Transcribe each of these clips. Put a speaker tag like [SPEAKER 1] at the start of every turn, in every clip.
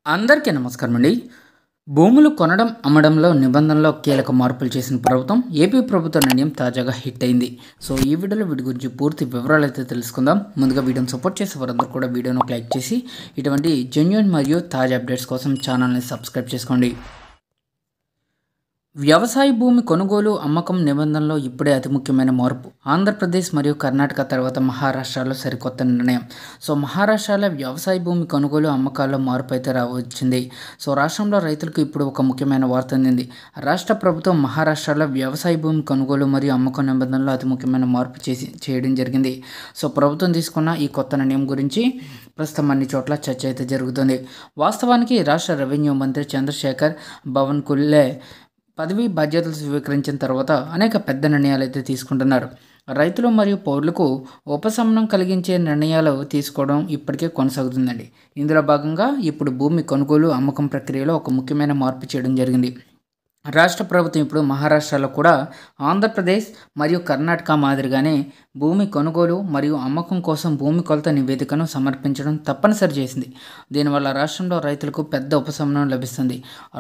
[SPEAKER 1] అందరికీ నమస్కారం అండి. భూములు కొనడం, అమ్మడంలో నిబంధనల్లో కీలక మార్పులు చేసిన ప్రభుత్వం ఏపీ ప్రభుత్వ నిర్ణయం తాజాగా హిట్ అయింది. సో ఈ వీడియోలో వీటి గురించి పూర్తి వివరాలు అయితే తెలుసుకుందాం. ముందుగా వీడియోని సపోర్ట్ చేసే వారందరూ కూడా వీడియోను లైక్ చేసి ఇటువంటి జెన్యూన్ మరియు తాజా అప్డేట్స్ కోసం ఛానల్ని సబ్స్క్రైబ్ చేసుకోండి. వ్యవసాయ భూమి కొనుగోలు, అమ్మకం నిబంధనలో ఇప్పుడే అతి ముఖ్యమైన మార్పు. ఆంధ్రప్రదేశ్ మరియు కర్ణాటక తర్వాత మహారాష్ట్రలో సరికొత్త నిర్ణయం. సో మహారాష్ట్రలో వ్యవసాయ భూమి కొనుగోలు, అమ్మకాల్లో మార్పు అయితే రావచ్చింది. సో రాష్ట్రంలో రైతులకు ఇప్పుడు ఒక ముఖ్యమైన వార్త అందింది. రాష్ట్ర ప్రభుత్వం మహారాష్ట్రలో వ్యవసాయ భూమి కొనుగోలు మరియు అమ్మకం నిబంధనలో అతి ముఖ్యమైన మార్పు చేయడం జరిగింది. సో ప్రభుత్వం తీసుకున్న ఈ కొత్త నిర్ణయం గురించి ప్రస్తుతం అన్ని చోట్ల చర్చ అయితే జరుగుతుంది. వాస్తవానికి రాష్ట్ర రెవెన్యూ మంత్రి చంద్రశేఖర్ బావన్కులే పదవి బాధ్యతలు స్వీకరించిన తర్వాత అనేక పెద్ద నిర్ణయాలు అయితే తీసుకుంటున్నారు. రైతులు మరియు పౌరులకు ఉపశమనం కలిగించే నిర్ణయాలు తీసుకోవడం ఇప్పటికే కొనసాగుతుందండి. ఇందులో భాగంగా ఇప్పుడు భూమి కొనుగోలు, అమ్మకం ప్రక్రియలో ఒక ముఖ్యమైన మార్పు చేయడం జరిగింది. రాష్ట్ర ప్రభుత్వం ఇప్పుడు మహారాష్ట్రలో కూడా ఆంధ్రప్రదేశ్ మరియు కర్ణాటక మాదిరిగానే భూమి కొనుగోలు మరియు అమ్మకం కోసం భూమి కొలత నివేదికను సమర్పించడం తప్పనిసరి చేసింది. దీనివల్ల రాష్ట్రంలో రైతులకు పెద్ద ఉపశమనం లభిస్తుంది.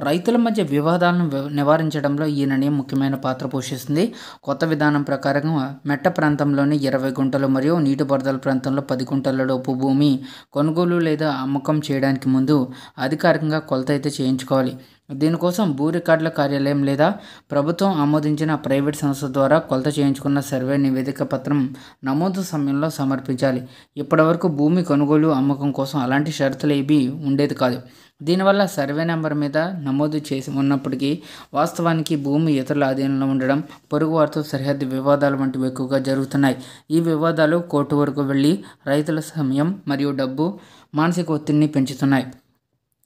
[SPEAKER 1] రైతుల మధ్య వివాదాలను నివారించడంలో ఈ నిర్ణయం ముఖ్యమైన పాత్ర పోషిస్తుంది. కొత్త విధానం ప్రకారం మెట్ట ప్రాంతంలోని 20 గుంటలు మరియు నీటిపారుదల ప్రాంతంలో 10 గుంటల లోపు భూమి కొనుగోలు లేదా అమ్మకం చేయడానికి ముందు అధికారికంగా కొలత అయితే చేయించుకోవాలి. దీనికోసం భూ రికార్డుల కార్యాలయం లేదా ప్రభుత్వం ఆమోదించిన ప్రైవేట్ సంస్థ ద్వారా కొలత చేయించుకున్న సర్వే నివేదిక పత్రం నమోదు సమయంలో సమర్పించాలి. ఇప్పటివరకు భూమి కొనుగోలు, అమ్మకం కోసం అలాంటి షరతులు ఏవి ఉండేది కాదు. దీనివల్ల సర్వే నెంబర్ మీద నమోదు చేసి ఉన్నప్పటికీ వాస్తవానికి భూమి ఇతరుల ఆధీనంలో ఉండడం, పొరుగువారితో సరిహద్దు వివాదాలు వంటివి ఎక్కువగా జరుగుతున్నాయి. ఈ వివాదాలు కోర్టు వరకు వెళ్ళి రైతుల సమయం మరియు డబ్బు, మానసిక ఒత్తిడిని పెంచుతున్నాయి.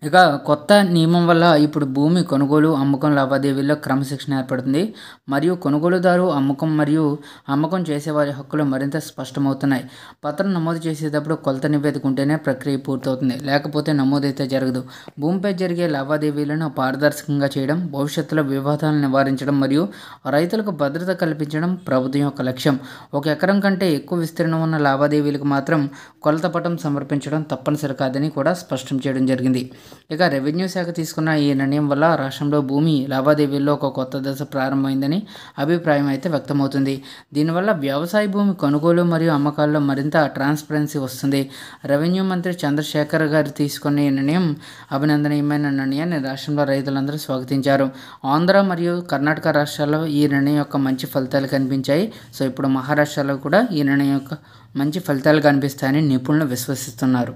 [SPEAKER 1] ఇక కొత్త నియమం వల్ల ఇప్పుడు భూమి కొనుగోలు, అమ్మకం లావాదేవీల్లో క్రమశిక్షణ ఏర్పడుతుంది మరియు కొనుగోలుదారు అమ్మకం చేసేవారి హక్కులు మరింత స్పష్టమవుతున్నాయి. పత్రం నమోదు చేసేటప్పుడు కొలత నివేదిక ఉంటేనే ప్రక్రియ పూర్తవుతుంది, లేకపోతే నమోదైతే జరగదు. భూమిపై జరిగే లావాదేవీలను పారదర్శకంగా చేయడం, భవిష్యత్తులో వివాదాలను నివారించడం మరియు రైతులకు భద్రత కల్పించడం ప్రభుత్వం యొక్క లక్ష్యం. 1 ఎకరం కంటే ఎక్కువ విస్తీర్ణం ఉన్న లావాదేవీలకు మాత్రం కొలత పటం సమర్పించడం తప్పనిసరి కాదని కూడా స్పష్టం చేయడం జరిగింది. ఇక రెవెన్యూ శాఖ తీసుకున్న ఈ నిర్ణయం వల్ల రాష్ట్రంలో భూమి లావాదేవీల్లో ఒక కొత్త దశ ప్రారంభమైందని అభిప్రాయం అయితే వ్యక్తమవుతుంది. దీనివల్ల వ్యవసాయ భూమి కొనుగోలు మరియు అమ్మకాల్లో మరింత ట్రాన్స్పరెన్సీ వస్తుంది. రెవెన్యూ మంత్రి చంద్రశేఖర్ గారు తీసుకున్న ఈ నిర్ణయం అభినందనీయమైన నిర్ణయాన్ని రాష్ట్రంలో రైతులందరూ స్వాగతించారు. ఆంధ్ర మరియు కర్ణాటక రాష్ట్రాల్లో ఈ నిర్ణయం యొక్క మంచి ఫలితాలు కనిపించాయి. సో ఇప్పుడు మహారాష్ట్రలో కూడా ఈ నిర్ణయం యొక్క మంచి ఫలితాలు కనిపిస్తాయని నిపుణులు విశ్వసిస్తున్నారు.